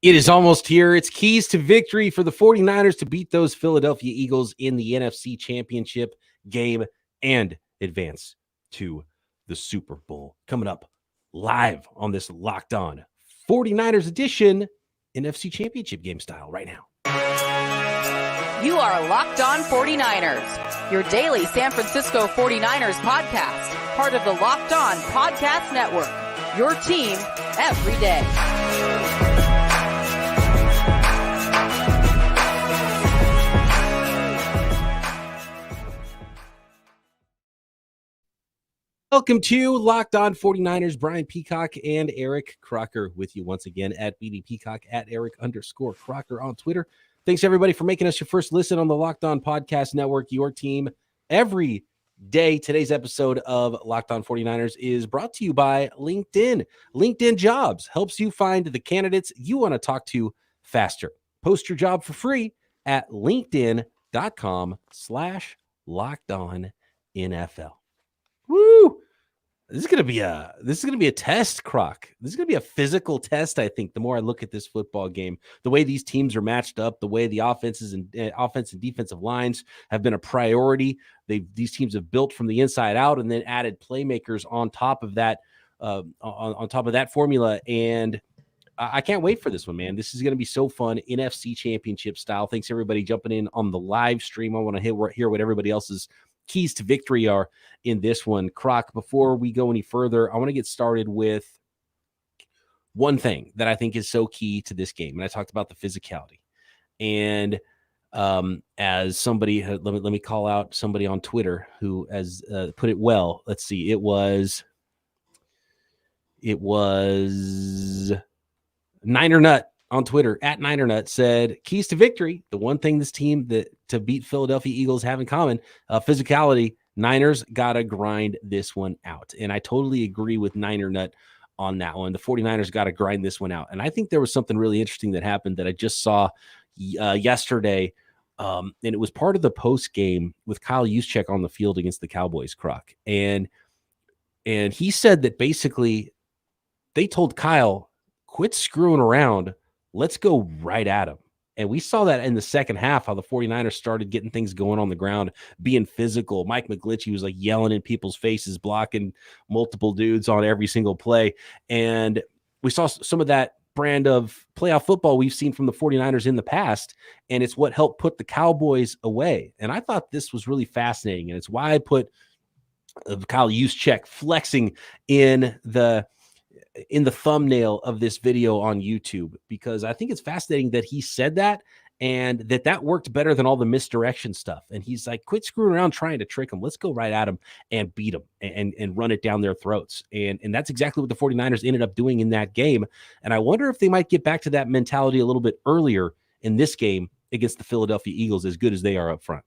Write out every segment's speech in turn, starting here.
It is almost here. It's keys to victory for the 49ers to beat those Philadelphia Eagles in the NFC Championship game and advance to the Super Bowl. Coming up live on this Locked On 49ers edition, NFC Championship game style right now. You are Locked On 49ers, your daily San Francisco 49ers podcast, part of the Locked On Podcast Network, your team every day. Welcome to Locked On 49ers. Brian Peacock and Eric Crocker with you once again at BD Peacock, at Eric_Crocker on Twitter. Thanks, everybody, for making us your first listen on the Locked On Podcast Network, your team every day. Today's episode of Locked On 49ers is brought to you by LinkedIn. LinkedIn Jobs helps you find the candidates you want to talk to faster. Post your job for free at linkedin.com/LockedOnNFL. Woo! This is gonna be a test, Croc. This is gonna be a physical test. I think the more I look at this football game, the way these teams are matched up, the way the offenses and offense and defensive lines have been a priority. These teams have built from the inside out, and then added playmakers on top of that, on top of that formula. And I can't wait for this one, man. This is gonna be so fun, NFC Championship style. Thanks everybody jumping in on the live stream. I want to hear what everybody else's keys to victory are in this one. Croc, before we go any further, I want to get started with one thing that I think is so key to this game. And I talked about the physicality. And as somebody, let me call out somebody on Twitter who has put it well. Let's see. It was Niner Nut on Twitter, at Niner Nut, said, keys to victory, the one thing this team that to beat Philadelphia Eagles have in common, physicality. Niners got to grind this one out. And I totally agree with Niner Nut on that one. The 49ers got to grind this one out. And I think there was something really interesting that happened that I just saw yesterday. And it was part of the post game with Kyle Juszczyk on the field against the Cowboys, Croc. And he said that basically they told Kyle, quit screwing around. Let's go right at him. And we saw that in the second half, how the 49ers started getting things going on the ground, being physical. Mike McGlinchey was like yelling in people's faces, blocking multiple dudes on every single play. And we saw some of that brand of playoff football we've seen from the 49ers in the past. And it's what helped put the Cowboys away. And I thought this was really fascinating. And it's why I put Kyle Juszczyk flexing in the thumbnail of this video on YouTube, because I think it's fascinating that he said that and that worked better than all the misdirection stuff. And he's like, quit screwing around trying to trick them. Let's go right at them and beat them and run it down their throats. And that's exactly what the 49ers ended up doing in that game. And I wonder if they might get back to that mentality a little bit earlier in this game against the Philadelphia Eagles, as good as they are up front.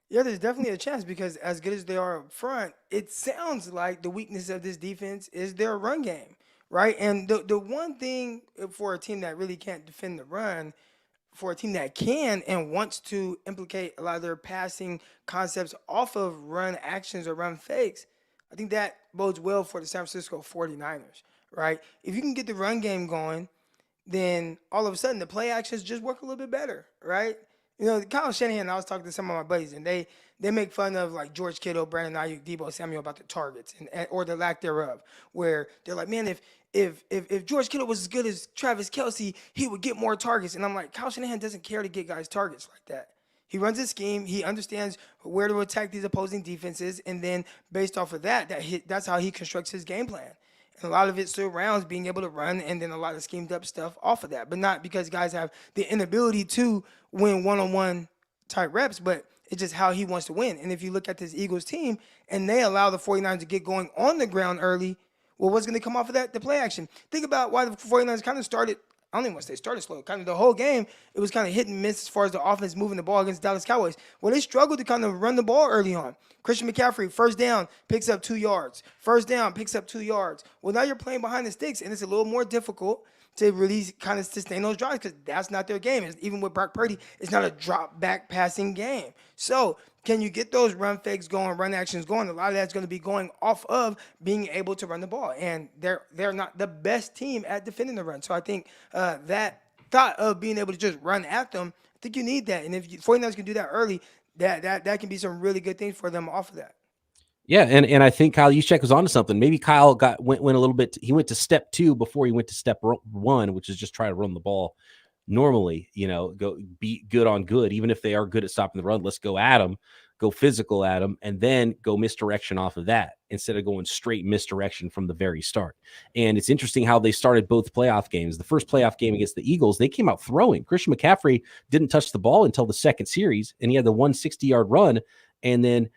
Yeah, there's definitely a chance, because as good as they are up front, it sounds like the weakness of this defense is their run game. Right. And the one thing for a team that really can't defend the run, for a team that can and wants to implicate a lot of their passing concepts off of run actions or run fakes, I think that bodes well for the San Francisco 49ers. Right. If you can get the run game going, then all of a sudden the play actions just work a little bit better. Right. You know, Kyle Shanahan, I was talking to some of my buddies, and they make fun of like George Kittle, Brandon Ayuk, Deebo Samuel about the targets or the lack thereof, where they're like, man, if George Kittle was as good as Travis Kelce, he would get more targets. And I'm like, Kyle Shanahan doesn't care to get guys targets like that. He runs his scheme. He understands where to attack these opposing defenses, and then based off of that's how he constructs his game plan. And a lot of it surrounds being able to run, and then a lot of schemed up stuff off of that. But not because guys have the inability to win one-on-one type reps, but it's just how he wants to win. And if you look at this Eagles team and they allow the 49ers to get going on the ground early, well, what's going to come off of that? The play action. Think about why the 49ers kind of started, I don't even want to say started slow. Kind of the whole game, it was kind of hit and miss as far as the offense moving the ball against Dallas Cowboys. Well, they struggled to kind of run the ball early on. Christian McCaffrey, first down, picks up 2 yards. First down, picks up 2 yards. Well, now you're playing behind the sticks, and it's a little more difficult to really kind of sustain those drives, because that's not their game. Even with Brock Purdy, it's not a drop-back passing game. So can you get those run fakes going, run actions going? A lot of that's going to be going off of being able to run the ball. And they're not the best team at defending the run. So I think that thought of being able to just run at them. I think you need that. And if 49ers can do that early, that can be some really good things for them off of that. Yeah, and I think Kyle Juszczyk was onto something. Maybe Kyle went a little bit. He went to step 2 before he went to step 1, which is just try to run the ball normally. Go be good on good. Even if they are good at stopping the run, let's go at them, go physical at them, and then go misdirection off of that instead of going straight misdirection from the very start. And it's interesting how they started both playoff games. The first playoff game against the Eagles, they came out throwing. Christian McCaffrey didn't touch the ball until the second series, and he had the 160-yard run, and then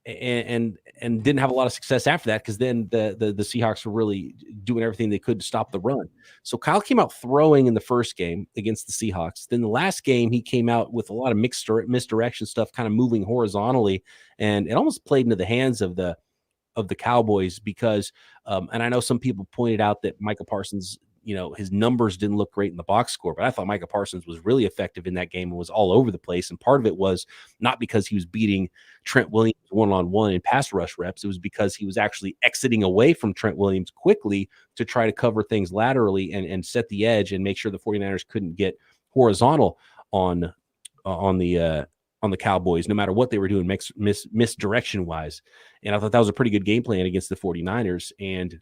and didn't have a lot of success after that because then the Seahawks were really doing everything they could to stop the run. So Kyle came out throwing in the first game against the Seahawks. Then the last game, he came out with a lot of misdirection stuff, kind of moving horizontally, and it almost played into the hands of the Cowboys because, and I know some people pointed out that Micah Parsons, his numbers didn't look great in the box score, but I thought Micah Parsons was really effective in that game and was all over the place. And part of it was not because he was beating Trent Williams one-on-one in pass rush reps. It was because he was actually exiting away from Trent Williams quickly to try to cover things laterally and set the edge and make sure the 49ers couldn't get horizontal on the Cowboys, no matter what they were doing misdirection wise. And I thought that was a pretty good game plan against the 49ers. And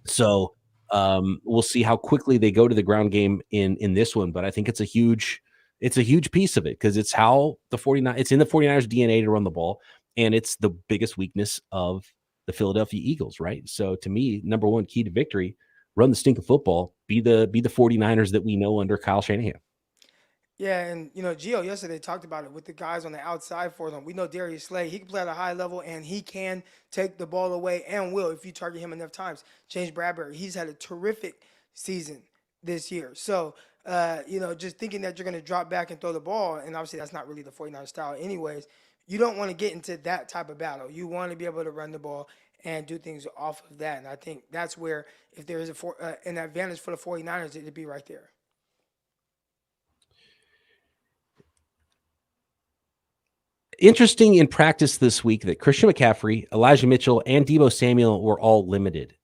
so we'll see how quickly they go to the ground game in this one, but I think it's a huge piece of it because it's how it's in the 49ers DNA to run the ball, and it's the biggest weakness of the Philadelphia Eagles, right? So to me, number one key to victory, run the stink of football, be the 49ers that we know under Kyle Shanahan. Yeah, and Gio yesterday talked about it with the guys on the outside for them. We know Darius Slay, he can play at a high level and he can take the ball away and will if you target him enough times. James Bradbury, he's had a terrific season this year. So, just thinking that you're going to drop back and throw the ball, and obviously that's not really the 49ers style anyways, you don't want to get into that type of battle. You want to be able to run the ball and do things off of that. And I think that's where if there is an advantage for the 49ers, it'd be right there. Interesting in practice this week that Christian McCaffrey, Elijah Mitchell, and Deebo Samuel were all limited.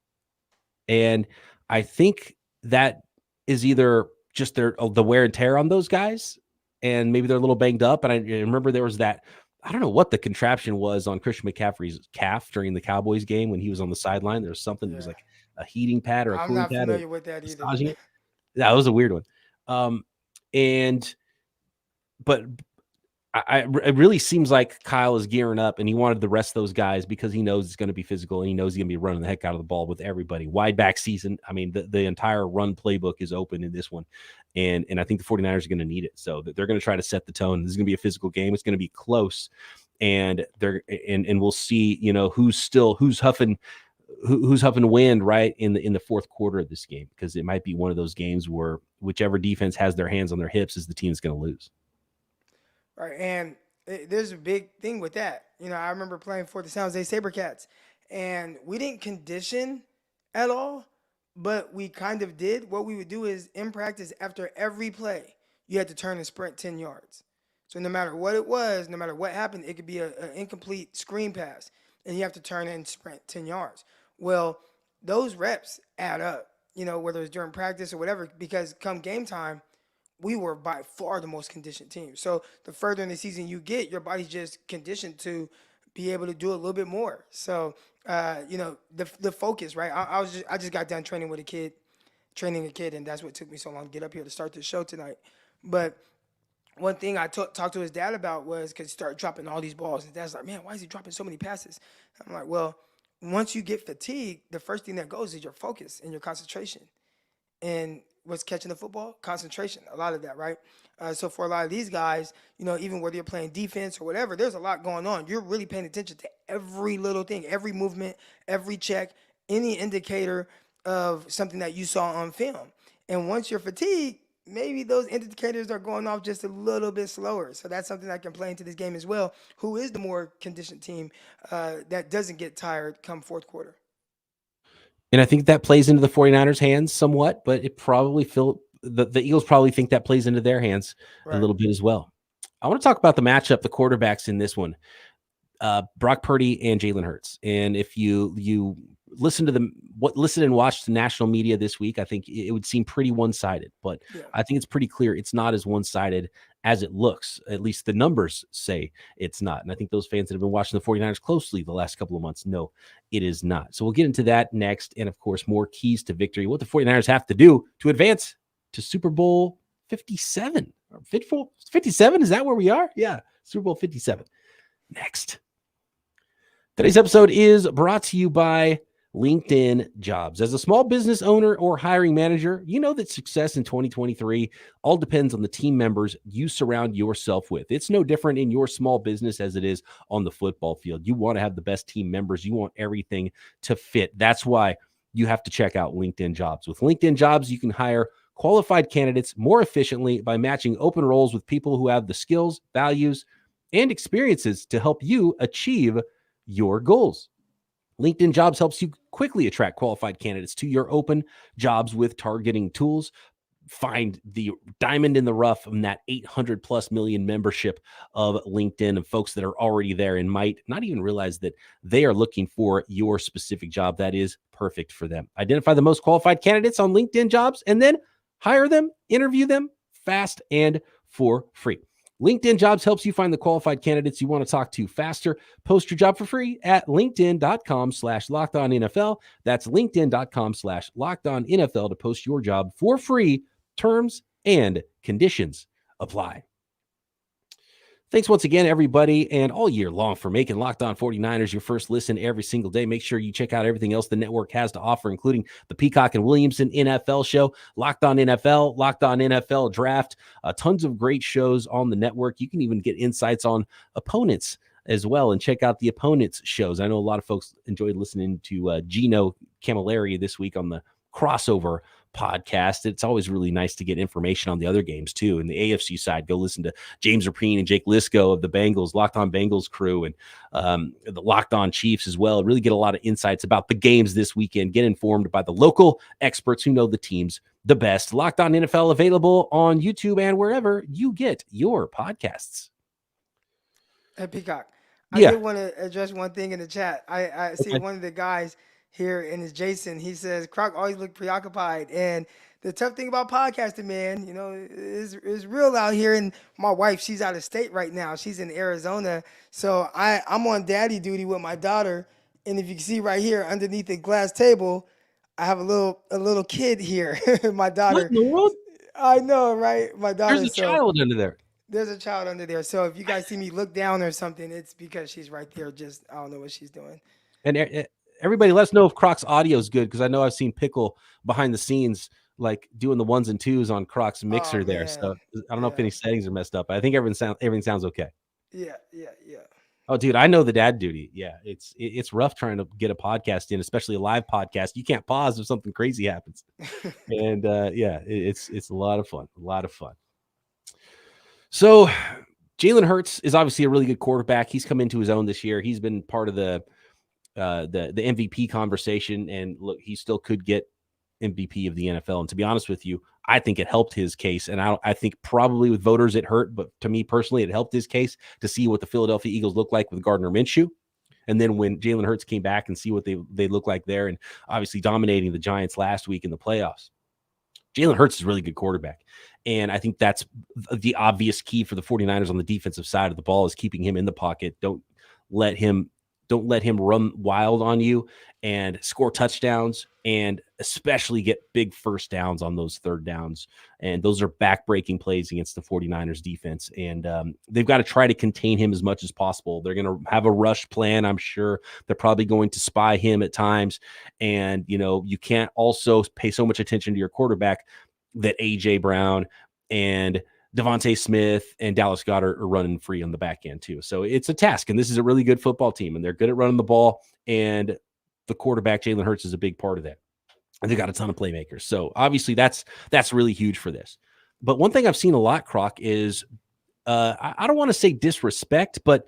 And I think that is either just the wear and tear on those guys, and maybe they're a little banged up. And I remember there was that, I don't know what the contraption was on Christian McCaffrey's calf during the Cowboys game when he was on the sideline. There was something that was like a heating pad or a cooling pad. I'm not familiar with that either. That was a weird one. But it really seems like Kyle is gearing up and he wanted the rest of those guys because he knows it's going to be physical and he knows he's going to be running the heck out of the ball with everybody. Wide back season. I mean, the entire run playbook is open in this one. And I think the 49ers are going to need it. So they're going to try to set the tone. This is going to be a physical game. It's going to be close. And we'll see, who's huffing wind right in the fourth quarter of this game, because it might be one of those games where whichever defense has their hands on their hips is the team that's going to lose. Right, and there's a big thing with that. I remember playing for the San Jose SaberCats, and we didn't condition at all, but we kind of did. What we would do is, in practice, after every play, you had to turn and sprint 10 yards. So no matter what it was, no matter what happened, it could be an incomplete screen pass, and you have to turn and sprint 10 yards. Well, those reps add up, whether it's during practice or whatever, because come game time, we were by far the most conditioned team. So the further in the season you get, your body's just conditioned to be able to do a little bit more. So, the focus, right? I just got done training a kid, and that's what took me so long to get up here to start the show tonight. But one thing I talked to his dad about was because he started dropping all these balls. And dad's like, man, why is he dropping so many passes? I'm like, well, once you get fatigued, the first thing that goes is your focus and your concentration. And what's catching the football? Concentration, a lot of that, right? So for a lot of these guys, even whether you're playing defense or whatever, there's a lot going on. You're really paying attention to every little thing, every movement, every check, any indicator of something that you saw on film. And once you're fatigued, maybe those indicators are going off just a little bit slower. So that's something that can play into this game as well. Who is the more conditioned team that doesn't get tired come fourth quarter? And I think that plays into the 49ers' hands somewhat, but it probably the Eagles probably think that plays into their hands a little bit as well. I want to talk about the matchup, the quarterbacks in this one, Brock Purdy and Jalen Hurts. And if you listen and watch the national media this week, I think it would seem pretty one-sided, but I think it's pretty clear it's not as one-sided as it looks. At least the numbers say it's not. And I think those fans that have been watching the 49ers closely the last couple of months know it is not. So we'll get into that next. And of course, more keys to victory, what the 49ers have to do to advance to Super Bowl 57. 57? Is that where we are? Yeah, Super Bowl 57. Next. Today's episode is brought to you by LinkedIn Jobs. As a small business owner or hiring manager, you know that success in 2023 all depends on the team members you surround yourself with. It's no different in your small business as it is on the football field. You want to have the best team members. You want everything to fit. That's why you have to check out LinkedIn Jobs. With LinkedIn Jobs, you can hire qualified candidates more efficiently by matching open roles with people who have the skills, values, and experiences to help you achieve your goals. LinkedIn Jobs helps you quickly attract qualified candidates to your open jobs with targeting tools. Find the diamond in the rough from that 800 plus million membership of LinkedIn and folks that are already there and might not even realize that they are looking for your specific job that is perfect for them. Identify the most qualified candidates on LinkedIn Jobs and then hire them, interview them fast and for free. LinkedIn Jobs helps you find the qualified candidates you want to talk to faster. Post your job for free at linkedin.com/lockedonnfl. That's linkedin.com/lockedonnfl to post your job for free. Terms and conditions apply. Thanks once again, everybody, and all year long for making Locked On 49ers your first listen every single day. Make sure you check out everything else the network has to offer, including the Peacock and Williamson NFL show, Locked On NFL, Locked On NFL Draft, tons of great shows on the network. You can even get insights on opponents as well and check out the opponents shows. I know a lot of folks enjoyed listening to Gino Camilleri this week on the crossover podcast. It's always really nice to get information on the other games too. And the AFC side, go listen to James Rapine and Jake Lisco of the Bengals, Locked On Bengals crew, and the Locked On Chiefs as well. Really get a lot of insights about the games this weekend. Get informed by the local experts who know the teams the best. Locked On NFL available on YouTube and wherever you get your podcasts. Hey, Peacock, I did want to address one thing in the chat. I see one of the guys here, and it's Jason. He says, Croc always look preoccupied. And the tough thing about podcasting, man, you know, is real out here. And my wife, she's out of state right now. She's in Arizona. So I'm on daddy duty with my daughter. And if you can see right here underneath the glass table, I have a little kid here. My daughter. What in the world? I know, right? My daughter. There's a child under there. There's a child under there. So if you guys see me look down or something, it's because she's right there. Just, I don't know what she's doing. And everybody, let us know if Croc's audio is good, because I know I've seen Pickle behind the scenes, like doing the 1s and 2s on Croc's mixer there. So I don't know if any settings are messed up. I think everything sounds okay. Yeah. Oh, dude, I know the dad duty. Yeah, it's rough trying to get a podcast in, especially a live podcast. You can't pause if something crazy happens. And it's a lot of fun. So Jalen Hurts is obviously a really good quarterback. He's come into his own this year. He's been part of the MVP conversation, and look, he still could get MVP of the NFL. And to be honest with you, I think it helped his case. And I think probably with voters it hurt, but to me personally, it helped his case to see what the Philadelphia Eagles look like with Gardner Minshew. And then when Jalen Hurts came back and see what they look like there, and obviously dominating the Giants last week in the playoffs. Jalen Hurts is a really good quarterback. And I think that's the obvious key for the 49ers on the defensive side of the ball, is keeping him in the pocket. Don't let him run wild on you and score touchdowns, and especially get big first downs on those third downs. And those are back-breaking plays against the 49ers defense. And they've got to try to contain him as much as possible. They're going to have a rush plan, I'm sure. They're probably going to spy him at times. And, you know, you can't also pay so much attention to your quarterback that A.J. Brown and Devontae Smith and Dallas Goedert are running free on the back end too. So it's a task, and this is a really good football team, and they're good at running the ball, and the quarterback, Jalen Hurts, is a big part of that. And they got a ton of playmakers. So obviously that's really huge for this. But one thing I've seen a lot, Croc, is I don't want to say disrespect, but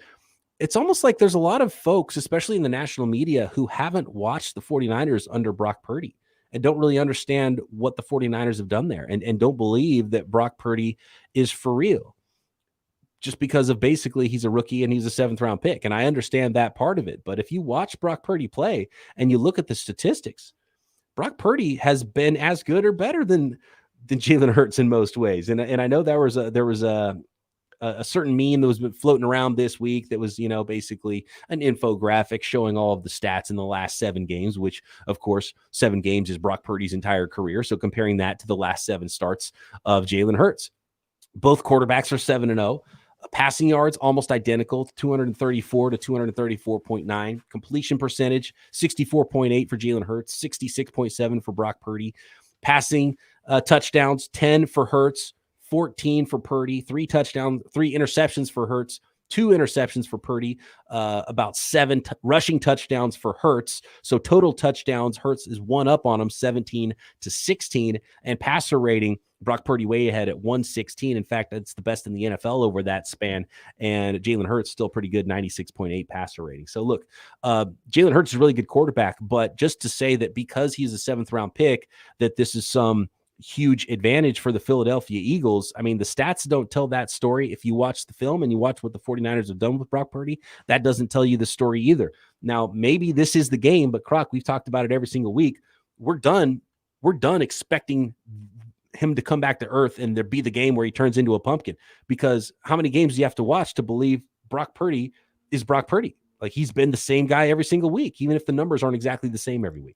it's almost like there's a lot of folks, especially in the national media, who haven't watched the 49ers under Brock Purdy and don't really understand what the 49ers have done there, and don't believe that Brock Purdy is for real. just because of basically he's a rookie and he's a 7th-round pick. And I understand that part of it. But if you watch Brock Purdy play and you look at the statistics, Brock Purdy has been as good or better than Jalen Hurts in most ways. And I know there was a certain meme that was floating around this week that was, basically an infographic showing all of the stats in the last 7 games, which of course 7 games is Brock Purdy's entire career. So comparing that to the last 7 starts of Jalen Hurts, both quarterbacks are 7-0. Passing yards almost identical, 234 to 234.9. Completion percentage 64.8 for Jalen Hurts, 66.7 for Brock Purdy. Passing touchdowns 10 for Hurts, 14 for Purdy, 3 touchdowns, 3 interceptions for Hurts, 2 interceptions for Purdy, about 7 rushing touchdowns for Hurts. So total touchdowns, Hurts is 1 up on him, 17 to 16, and passer rating, Brock Purdy way ahead at 116. In fact, that's the best in the NFL over that span. And Jalen Hurts still pretty good, 96.8 passer rating. So look, Jalen Hurts is a really good quarterback, but just to say that because he's a 7th-round pick, that this is some huge advantage for the Philadelphia Eagles. I mean, the stats don't tell that story. If you watch the film and you watch what the 49ers have done with Brock Purdy, that doesn't tell you the story either. Now, maybe this is the game, but Croc, we've talked about it every single week. We're done expecting him to come back to earth and there be the game where he turns into a pumpkin, because how many games do you have to watch to believe Brock Purdy is Brock Purdy? Like, he's been the same guy every single week, even if the numbers aren't exactly the same every week.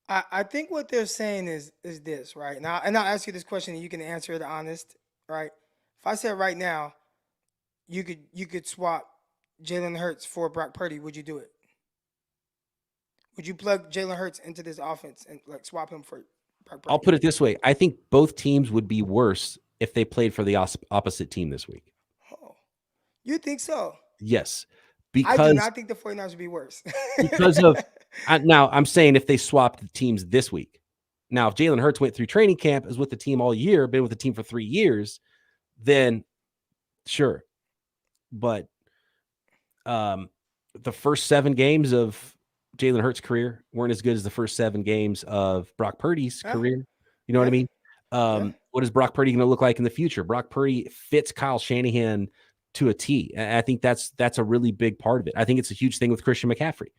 I think what they're saying is this, right? Now, and I'll ask you this question and you can answer it honest, right? If I said right now, you could swap Jalen Hurts for Brock Purdy, would you do it? Would you plug Jalen Hurts into this offense and like swap him for Brock Purdy? I'll put it this way. I think both teams would be worse if they played for the opposite team this week. Oh, you think so? Yes. I do not think the 49ers would be worse. Because of now, I'm saying if they swapped the teams this week. Now, if Jalen Hurts went through training camp, is with the team all year, been with the team for 3 years, then sure. But the first 7 games of Jalen Hurts' career weren't as good as the first 7 games of Brock Purdy's career. You know what I mean? What is Brock Purdy going to look like in the future? Brock Purdy fits Kyle Shanahan to a T. I think that's a really big part of it. I think it's a huge thing with Christian McCaffrey.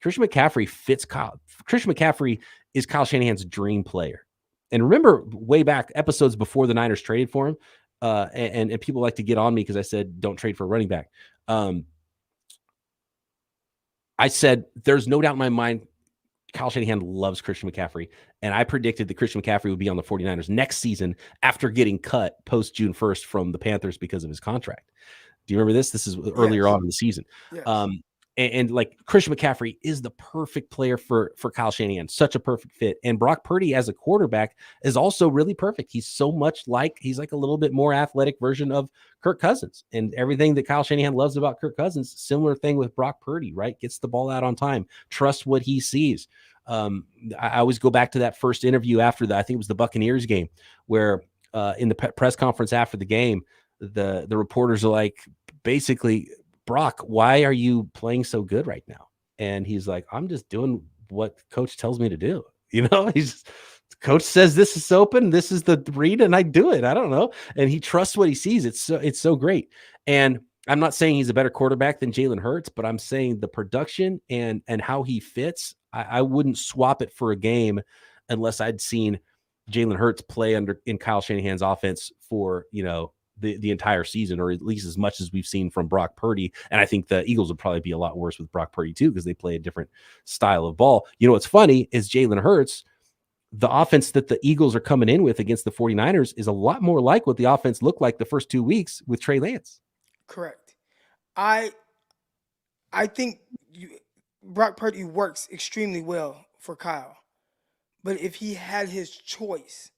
Christian McCaffrey fits Kyle. Christian McCaffrey is Kyle Shanahan's dream player. And remember way back episodes before the Niners traded for him, and people like to get on me because I said don't trade for a running back. I said there's no doubt in my mind Kyle Shanahan loves Christian McCaffrey, and I predicted that Christian McCaffrey would be on the 49ers next season after getting cut post June 1st from the Panthers because of his contract. Do you remember this? This is earlier on in the season. Yes. And like Christian McCaffrey is the perfect player for Kyle Shanahan, such a perfect fit. And Brock Purdy as a quarterback is also really perfect. He's like a little bit more athletic version of Kirk Cousins, and everything that Kyle Shanahan loves about Kirk Cousins. Similar thing with Brock Purdy, right? Gets the ball out on time, trusts what he sees. I always go back to that first interview after I think it was the Buccaneers game, where in the press conference after the game, the reporters are like, basically, Brock, why are you playing so good right now? And he's like, I'm just doing what coach tells me to do. You know, coach says this is open, this is the read, and I do it. I don't know. And he trusts what he sees. It's so great. And I'm not saying he's a better quarterback than Jalen Hurts, but I'm saying the production and how he fits, I wouldn't swap it for a game unless I'd seen Jalen Hurts play in Kyle Shanahan's offense for, the entire season, or at least as much as we've seen from Brock Purdy. And I think the Eagles would probably be a lot worse with Brock Purdy too, because they play a different style of ball. What's funny is Jalen Hurts, the offense that the Eagles are coming in with against the 49ers is a lot more like what the offense looked like the first 2 weeks with Trey Lance. Correct. I think Brock Purdy works extremely well for Kyle. But if he had his choice,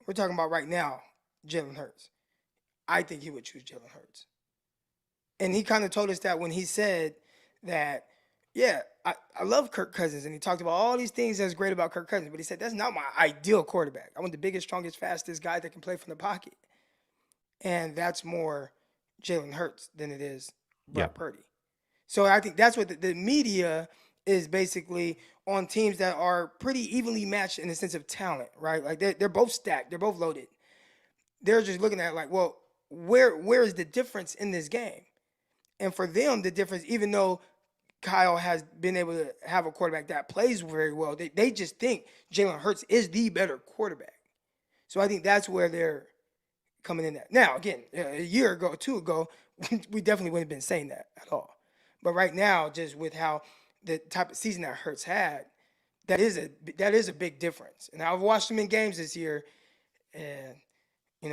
we're talking about right now, Jalen Hurts, I think he would choose Jalen Hurts. And he kind of told us that when he said that, I love Kirk Cousins. And he talked about all these things that's great about Kirk Cousins. But he said, that's not my ideal quarterback. I want the biggest, strongest, fastest guy that can play from the pocket. And that's more Jalen Hurts than it is Brock Purdy. So I think that's what the media is basically on teams that are pretty evenly matched in the sense of talent, right? Like they're both stacked. They're both loaded. They're just looking at it like, well, where is the difference in this game? And for them, the difference, even though Kyle has been able to have a quarterback that plays very well, they just think Jalen Hurts is the better quarterback. So I think that's where they're coming in at. Now, again, a year ago, 2 ago, we definitely wouldn't have been saying that at all. But right now, just with how the type of season that Hurts had, that is a big difference. And I've watched him in games this year, and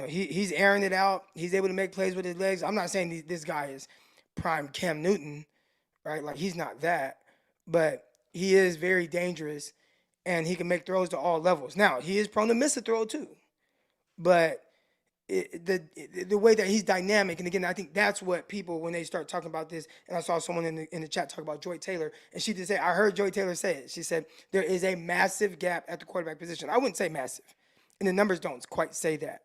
he's airing it out. He's able to make plays with his legs. I'm not saying this guy is prime Cam Newton, right? Like, he's not that, but he is very dangerous, and he can make throws to all levels. Now, he is prone to miss a throw too, but the way that he's dynamic, and again, I think that's what people, when they start talking about this, and I saw someone in the chat talk about Joy Taylor, and she did say, I heard Joy Taylor say it. She said there is a massive gap at the quarterback position. I wouldn't say massive, and the numbers don't quite say that,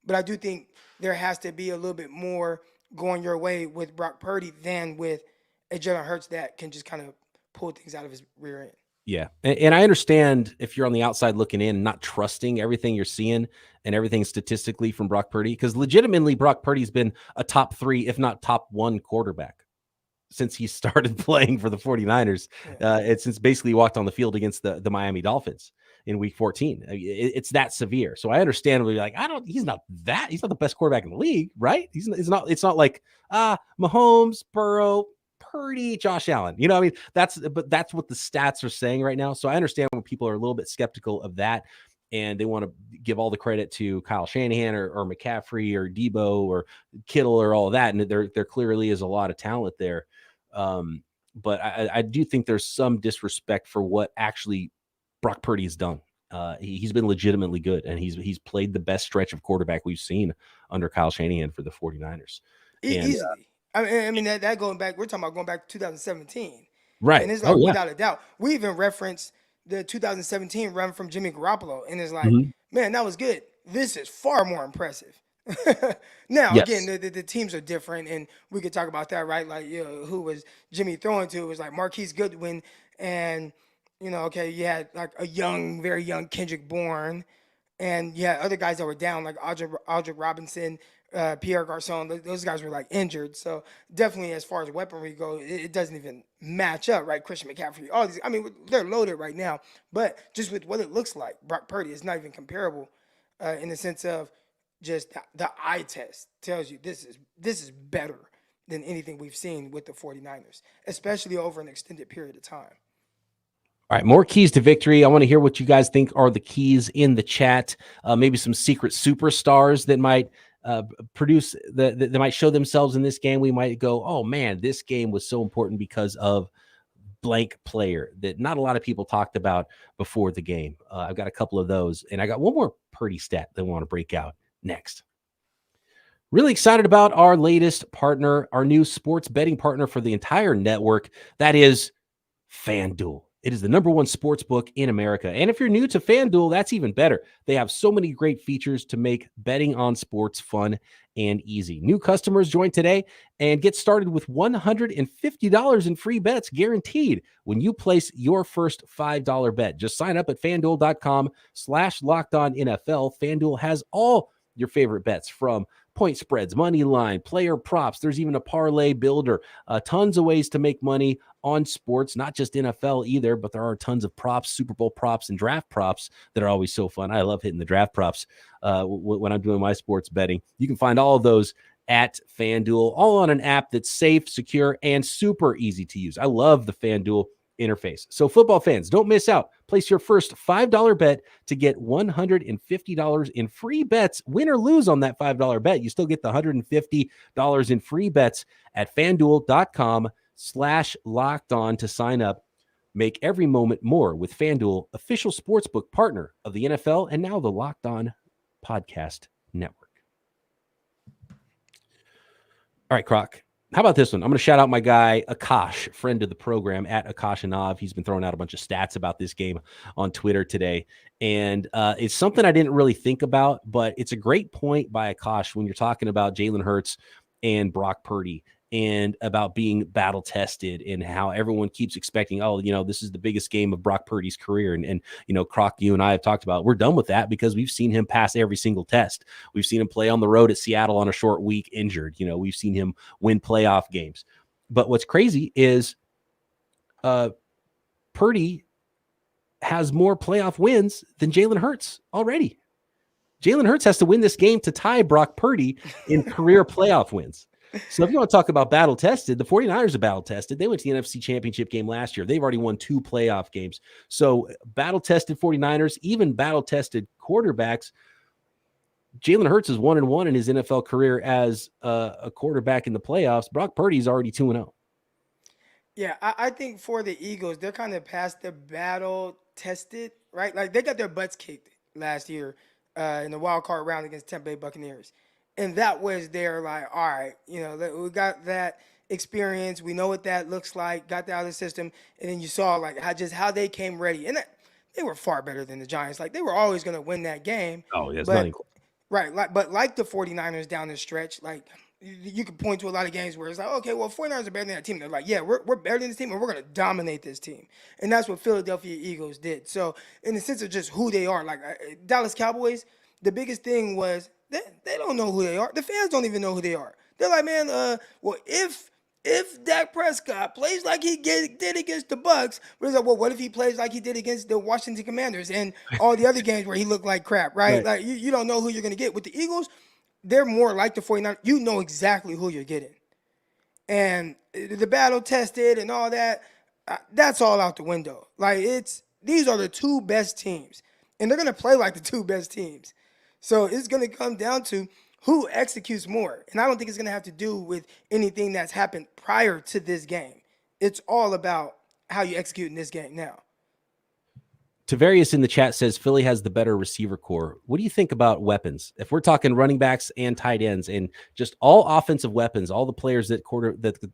but I do think there has to be a little bit more going your way with Brock Purdy than with a Jalen Hurts that can just kind of pull things out of his rear end. Yeah. And I understand if you're on the outside looking in and not trusting everything you're seeing and everything statistically from Brock Purdy, because legitimately Brock Purdy's been a top 3, if not top 1 quarterback since he started playing for the 49ers. It's since basically he walked on the field against the Miami Dolphins in week 14. It's that severe. So I understand when you're like, he's not the best quarterback in the league, right? It's not like Mahomes, Burrow, Purdy, Josh Allen. That's what the stats are saying right now. So I understand when people are a little bit skeptical of that, and they want to give all the credit to Kyle Shanahan or McCaffrey or Debo or Kittle or all of that. And there clearly is a lot of talent there. But I do think there's some disrespect for what actually Brock Purdy has done. He's been legitimately good, and he's played the best stretch of quarterback we've seen under Kyle Shanahan for the 49ers. Easily. I mean, that going back, we're talking about going back to 2017. Right. And it's like, without a doubt. We even referenced the 2017 run from Jimmy Garoppolo, and it's like, man, that was good. This is far more impressive. Now, again, the teams are different, and we could talk about that, right? Like, who was Jimmy throwing to? It was like Marquise Goodwin, and, you had like a very young Kendrick Bourne, and you had other guys that were down, like Aldrick Robinson, Pierre Garçon. Those guys were like injured. So definitely, as far as weaponry go, it doesn't even match up, right? Christian McCaffrey, all these. I mean, they're loaded right now, but just with what it looks like, Brock Purdy is not even comparable in the sense of just the eye test tells you this is better than anything we've seen with the 49ers, especially over an extended period of time. All right, more keys to victory. I want to hear what you guys think are the keys in the chat. Maybe some secret superstars that might that might show themselves in this game. We might go, oh man, this game was so important because of blank player that not a lot of people talked about before the game. I've got a couple of those, and I got one more Purdy stat that I want to break out next. Really excited about our latest partner, our new sports betting partner for the entire network. That is FanDuel. It is the #1 sports book in America. And if you're new to FanDuel, that's even better. They have so many great features to make betting on sports fun and easy. New customers join today and get started with $150 in free bets guaranteed when you place your first $5 bet. Just sign up at FanDuel.com/LockedOnNFL. FanDuel has all your favorite bets, from point spreads, money line, player props. There's even a parlay builder. Tons of ways to make money on sports, not just NFL either, but there are tons of props, Super Bowl props, and draft props that are always so fun. I love hitting the draft props when I'm doing my sports betting. You can find all of those at FanDuel, all on an app that's safe, secure, and super easy to use. I love the FanDuel interface. So football fans, don't miss out. Place your first $5 bet to get $150 in free bets. Win or lose on that $5 bet, you still get the $150 in free bets at FanDuel.com/LockedOn to sign up. Make every moment more with FanDuel, official sportsbook partner of the NFL, and now the Locked On Podcast Network. All right, Croc. How about this one? I'm going to shout out my guy, Akash, friend of the program, at Akashanov. He's been throwing out a bunch of stats about this game on Twitter today. And it's something I didn't really think about, but it's a great point by Akash when you're talking about Jalen Hurts and Brock Purdy and about being battle tested and how everyone keeps expecting, oh, this is the biggest game of Brock Purdy's career. And Croc, you and I have talked about, we're done with that because we've seen him pass every single test. We've seen him play on the road at Seattle on a short week injured. We've seen him win playoff games. But what's crazy is Purdy has more playoff wins than Jalen Hurts already. Jalen Hurts has to win this game to tie Brock Purdy in career playoff wins. So if you want to talk about battle tested, the 49ers are battle tested. They went to the NFC Championship game last year. They've already won 2 playoff games. So battle tested 49ers, even battle tested quarterbacks. Jalen Hurts is 1-1 in his NFL career as a quarterback in the playoffs. Brock Purdy's already 2-0. Yeah, I think for the Eagles, they're kind of past the battle tested, right? Like they got their butts kicked last year in the wild card round against Tampa Bay Buccaneers. And that was their like, all right, we got that experience. We know what that looks like, got that out of the system. And then you saw like how they came ready. And they were far better than the Giants. Like they were always going to win that game. Oh, yeah, it's not equal. Right. But like the 49ers down the stretch, like you could point to a lot of games where it's like, okay, well, 49ers are better than that team. They're like, yeah, we're better than this team and we're going to dominate this team. And that's what Philadelphia Eagles did. So in the sense of just who they are, like Dallas Cowboys, the biggest thing was they don't know who they are. The fans don't even know who they are. They're like, man, well, if Dak Prescott plays like he did against the Bucs, but it's like, well, what if he plays like he did against the Washington Commanders and all the other games where he looked like crap, right? Like you don't know who you're going to get. With the Eagles, they're more like the 49ers. You know exactly who you're getting. And the battle tested and all that, that's all out the window. Like these are the 2 best teams. And they're going to play like the 2 best teams. So it's going to come down to who executes more. And I don't think it's going to have to do with anything that's happened prior to this game. It's all about how you execute in this game now. Tavarius in the chat says Philly has the better receiver core. What do you think about weapons? If we're talking running backs and tight ends and just all offensive weapons, all the players that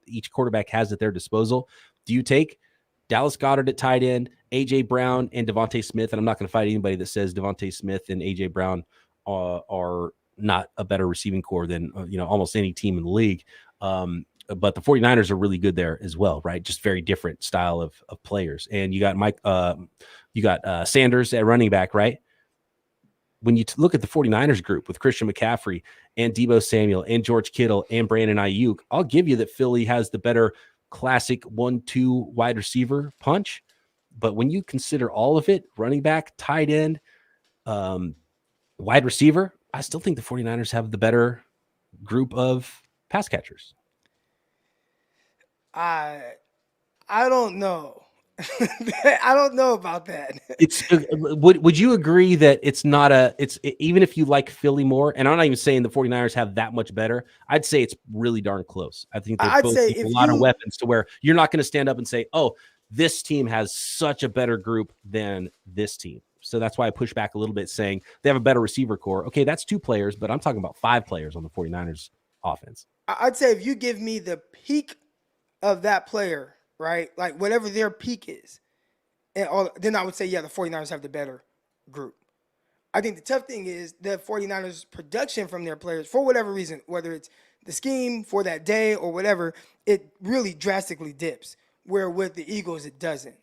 each quarterback has at their disposal, do you take Dallas Goedert at tight end, A.J. Brown, and Devontae Smith? And I'm not going to fight anybody that says Devontae Smith and A.J. Brown are not a better receiving core than almost any team in the league. But the 49ers are really good there as well, right? Just very different style of players. And you got Sanders at running back, right? When you look at the 49ers group with Christian McCaffrey and Deebo Samuel and George Kittle and Brandon Ayuk, I'll give you that Philly has the better classic 1-2 wide receiver punch. But when you consider all of it, running back, tight end, wide receiver, I still think the 49ers have the better group of pass catchers. I don't know. I don't know about that. Would you agree that it's even if you like Philly more, and I'm not even saying the 49ers have that much better, I'd say it's really darn close. I think they both have a lot of weapons to where you're not going to stand up and say, oh, this team has such a better group than this team. So that's why I push back a little bit saying they have a better receiver core. Okay, that's 2 players, but I'm talking about 5 players on the 49ers offense. I'd say if you give me the peak of that player, right, like whatever their peak is, then I would say, yeah, the 49ers have the better group. I think the tough thing is the 49ers production from their players, for whatever reason, whether it's the scheme for that day or whatever, it really drastically dips, where with the Eagles, it doesn't.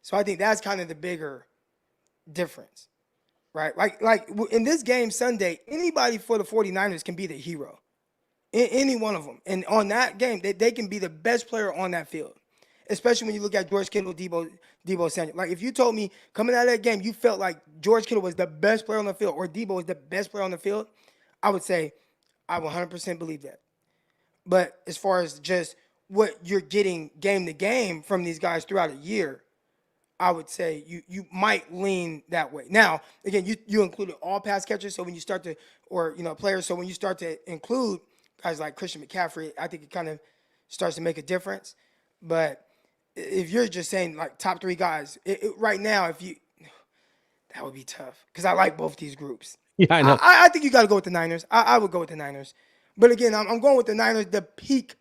So I think that's kind of the bigger difference, right? Like in this game Sunday, anybody for the 49ers can be the hero. Any one of them. And on that game, they can be the best player on that field, especially when you look at George Kittle, Deebo Samuel. Like if you told me coming out of that game, you felt like George Kittle was the best player on the field or Deebo was the best player on the field, I would say I 100% believe that. But as far as just what you're getting game to game from these guys throughout a year, I would say you might lean that way. Now, again, you included all pass catchers, so when you start to, or players, so when you start to include guys like Christian McCaffrey, I think it kind of starts to make a difference. But if you're just saying like top 3 guys, right now, that would be tough because I like both these groups. Yeah, I know. I think you got to go with the Niners. I would go with the Niners. But again, I'm going with the Niners, the peak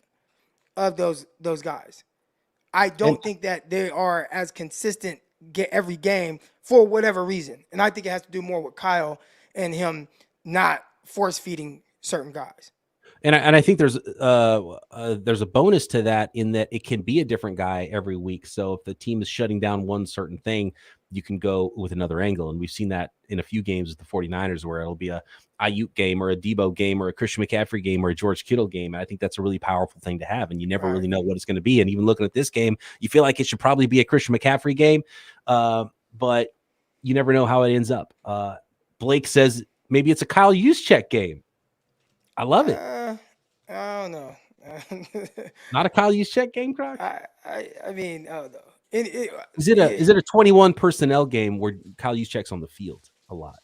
of those guys. I don't think that they are as consistent every game for whatever reason. And I think it has to do more with Kyle and him not force-feeding certain guys. And I think there's a bonus to that in that it can be a different guy every week. So if the team is shutting down one certain thing, you can go with another angle. And we've seen that in a few games with the 49ers where it'll be a Ayuk game or a Debo game or a Christian McCaffrey game or a George Kittle game. And I think that's a really powerful thing to have. And you never really know what it's going to be. And even looking at this game, you feel like it should probably be a Christian McCaffrey game, but you never know how it ends up. Blake says maybe it's a Kyle Juszczyk game. I love it. I don't know. Not a Kyle Juszczyk game, Croc? I mean, I don't know. Is it a 21 personnel game where Kyle Juszczyk's on the field a lot?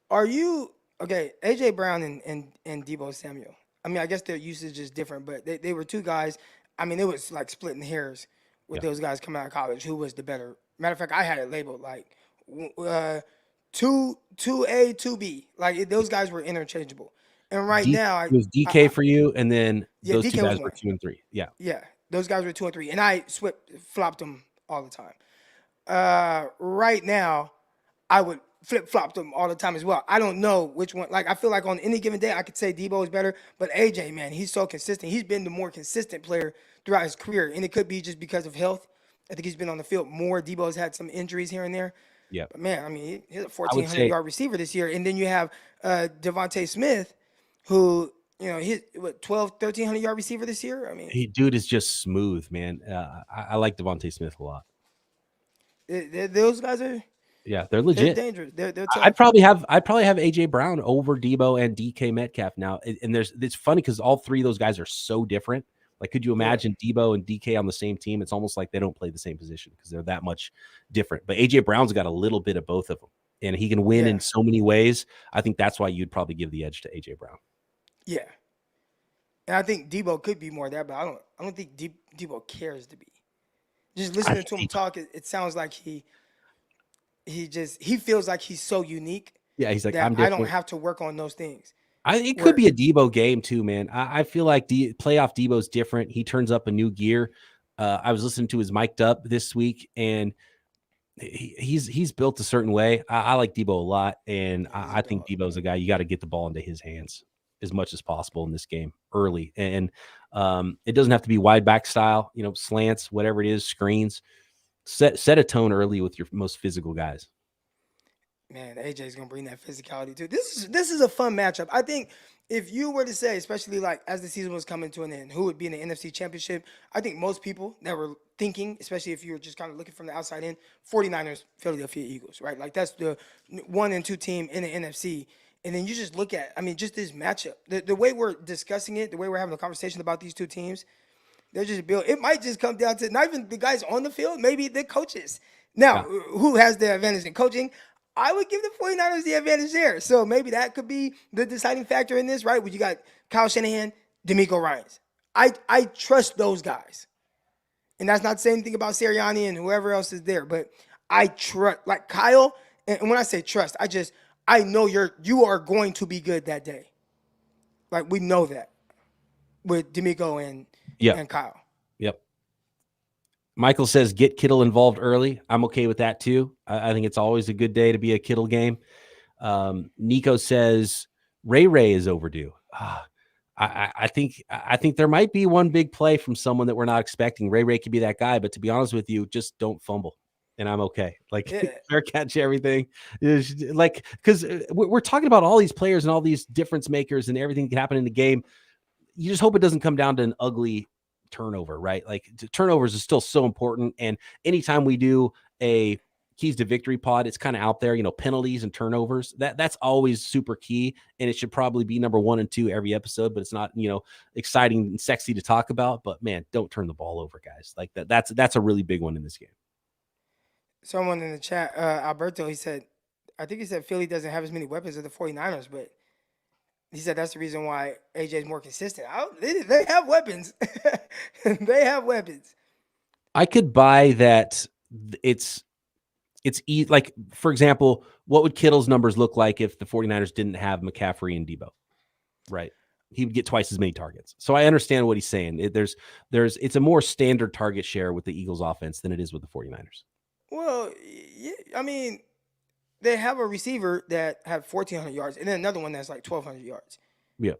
Are you okay? AJ Brown and Deebo Samuel. I mean, I guess their usage is different, but they were two guys. I mean, it was like splitting hairs with those guys coming out of college. Who was the better? Matter of fact, I had it labeled like 2A, 2B. Like those guys were interchangeable. And right now, it was DK for you, and then those DK two guys were 2 and 3. Yeah, those guys were 2 and 3, and I flopped them all the time. Right now, I would flip-flop them all the time as well. I don't know which one. Like I feel like on any given day, I could say Deebo is better, but AJ, man, he's so consistent. He's been the more consistent player throughout his career, and it could be just because of health. I think he's been on the field more. Deebo's had some injuries here and there. Yeah, but man, I mean, he's a 1,400-yard receiver this year, and then you have Devontae Smith, who, he's 1,300-yard receiver this year. I mean, dude is just smooth, man. I like Devontae Smith a lot. Those guys are, they're legit. They're dangerous. They're tough. I'd probably have AJ Brown over Deebo and DK Metcalf now. And it's funny because all three of those guys are so different. Like, could you imagine Deebo and DK on the same team? It's almost like they don't play the same position because they're that much different. But AJ Brown's got a little bit of both of them, and he can win in so many ways. I think that's why you'd probably give the edge to AJ Brown. Yeah, and I think Deebo could be more of that, but I don't think Deebo cares to be. Just listening to him talk, it sounds like he feels like he's so unique. Yeah, he's like, I don't have to work on those things. It could be a Deebo game too, man. I feel like playoff Deebo's different. He turns up a new gear. I was listening to his mic'd up this week, and he's built a certain way. I like Deebo a lot, and I think Deebo's a guy you got to get the ball into his hands as much as possible in this game early. And it doesn't have to be wide back style, slants, whatever it is, screens. Set a tone early with your most physical guys. Man, AJ's gonna bring that physicality too. This is a fun matchup. I think if you were to say, especially like as the season was coming to an end, who would be in the NFC Championship, I think most people that were thinking, especially if you were just kind of looking from the outside in, 49ers, Philadelphia Eagles, right? Like that's the 1 and 2 team in the NFC. And then you just look at, just this matchup. The way we're discussing it, the way we're having a conversation about these two teams, they're just built. It might just come down to not even the guys on the field, maybe the coaches. Now, who has the advantage in coaching? I would give the 49ers the advantage there. So maybe that could be the deciding factor in this, right? Where you got Kyle Shanahan, DeMeco Ryans. I trust those guys. And that's not saying anything about Sirianni and whoever else is there, but I trust, like Kyle, and when I say trust, I know you are going to be good that day. Like we know that with DeMeco and Kyle. Yep. Michael says, get Kittle involved early. I'm okay with that too. I think it's always a good day to be a Kittle game. Nico says, Ray is overdue. I think there might be one big play from someone that we're not expecting. Ray could be that guy, but to be honest with you, just don't fumble. And I'm okay. Like fair catch everything. Like, because we're talking about all these players and all these difference makers and everything that can happen in the game. You just hope it doesn't come down to an ugly turnover, right? Like turnovers is still so important. And anytime we do a keys to victory pod, it's kind of out there, penalties and turnovers. That's always super key. And it should probably be number 1 and 2 every episode, but it's not, exciting and sexy to talk about. But man, don't turn the ball over, guys. Like that's a really big one in this game. Someone in the chat, Alberto, I think he said Philly doesn't have as many weapons as the 49ers, but he said that's the reason why AJ is more consistent. They have weapons. They have weapons. I could buy that. It's like, for example, what would Kittle's numbers look like if the 49ers didn't have McCaffrey and Deebo, right? He would get twice as many targets. So I understand what he's saying. It's a more standard target share with the Eagles offense than it is with the 49ers. Well, yeah, they have a receiver that had 1,400 yards and then another one that's like 1,200 yards. Yeah.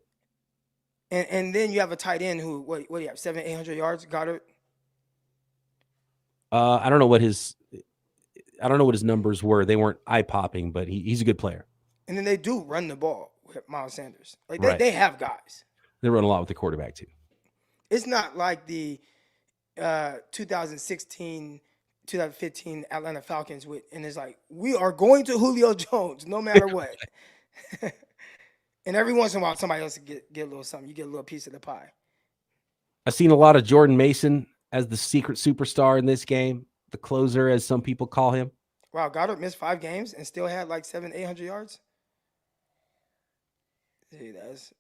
And then you have a tight end who, what do you have, 700-800 yards, Goddard? I don't know what his numbers were. They weren't eye popping, but he's a good player. And then they do run the ball with Miles Sanders. Like Right. they have guys. They run a lot with the quarterback too. It's not like the 2016, 2015 Atlanta Falcons and it's like, we are going to Julio Jones no matter what. And every once in a while, somebody else get a little something. You get a little piece of the pie. I've seen a lot of Jordan Mason as the secret superstar in this game, the closer, as some people call him. Wow, Goddard missed 5 games and still had like 700-800 yards. See, that's.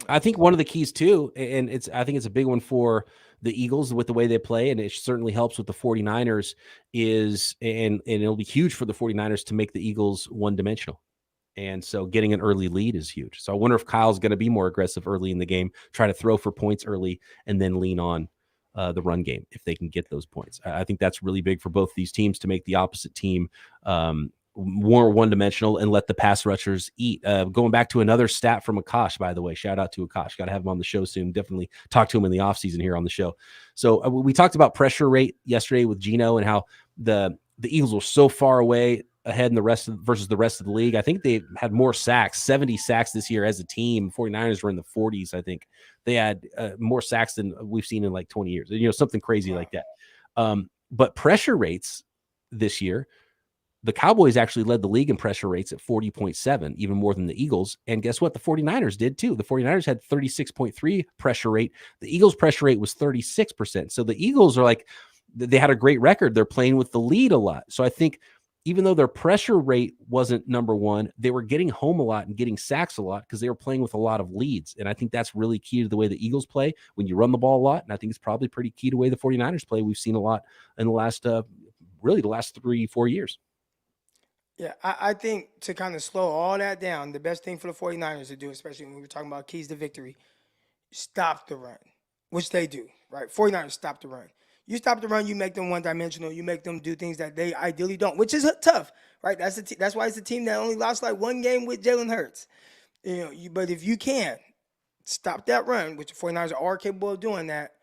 I think one of the keys too, and I think it's a big one for the Eagles with the way they play, and it certainly helps with the 49ers is, and it'll be huge for the 49ers to make the Eagles one-dimensional. And so getting an early lead is huge. So I wonder if Kyle's going to be more aggressive early in the game, try to throw for points early, and then lean on the run game if they can get those points. I think that's really big for both these teams to make the opposite team more one-dimensional and let the pass rushers eat. Going back to another stat from Akash, by the way, shout out to Akash. Got to have him on the show soon. Definitely talk to him in the offseason here on the show. So we talked about pressure rate yesterday with Gino and how the Eagles were so far away ahead in versus the rest of the league. I think they had more sacks, 70 sacks this year as a team. 49ers were in the 40s. I think they had more sacks than we've seen in like 20 years, something crazy like that. But pressure rates this year, the Cowboys actually led the league in pressure rates at 40.7, even more than the Eagles. And guess what? The 49ers did too. The 49ers had 36.3 pressure rate. The Eagles pressure rate was 36%. So the Eagles are like, they had a great record. They're playing with the lead a lot. So I think even though their pressure rate wasn't number one, they were getting home a lot and getting sacks a lot because they were playing with a lot of leads. And I think that's really key to the way the Eagles play when you run the ball a lot. And I think it's probably pretty key to the way the 49ers play. We've seen a lot in the last, really the last 3-4 years. Yeah, I think to kind of slow all that down, the best thing for the 49ers to do, especially when we're talking about keys to victory, stop the run, which they do, right? 49ers stop the run. You stop the run, you make them one-dimensional. You make them do things that they ideally don't, which is tough, right? That's why it's a team that only lost like 1 game with Jalen Hurts. But if you can stop that run, which the 49ers are capable of doing that,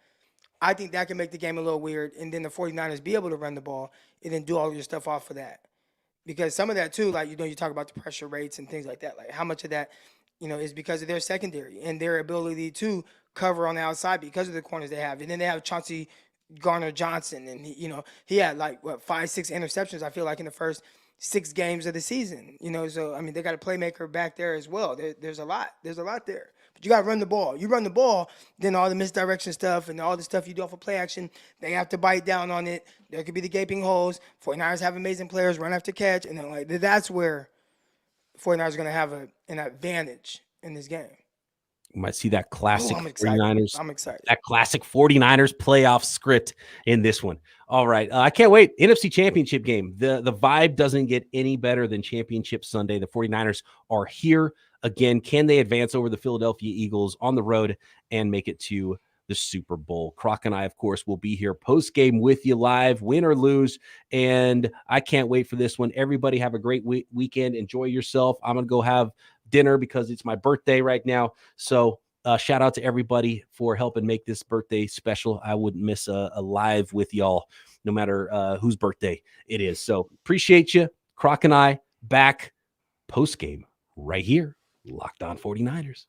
I think that can make the game a little weird. And then the 49ers be able to run the ball and then do all your stuff off of that. Because some of that too, like, you talk about the pressure rates and things like that. Like how much of that, is because of their secondary and their ability to cover on the outside because of the corners they have. And then they have Chauncey Gardner-Johnson, and he had like 5-6 interceptions, I feel like, in the first 6 games of the season. So I mean, they got a playmaker back there as well. There's a lot there. But you got to run the ball. You run the ball, then all the misdirection stuff and all the stuff you do off of play action, they have to bite down on it. There could be the gaping holes. 49ers have amazing players, run after catch, and then like that's where 49ers are going to have an advantage in this game. You might see that classic 49ers. I'm excited. That classic 49ers playoff script in this one. All right. I can't wait. NFC Championship game. The vibe doesn't get any better than Championship Sunday. The 49ers are here again. Can they advance over the Philadelphia Eagles on the road and make it to the Super Bowl? Croc and I, of course, will be here post-game with you live, win or lose. And I can't wait for this one. Everybody have a great weekend. Enjoy yourself. I'm going to go have dinner because it's my birthday right now. So shout out to everybody for helping make this birthday special. I wouldn't miss a live with y'all, no matter whose birthday it is. So appreciate you. Croc and I back post game right here. Locked On 49ers.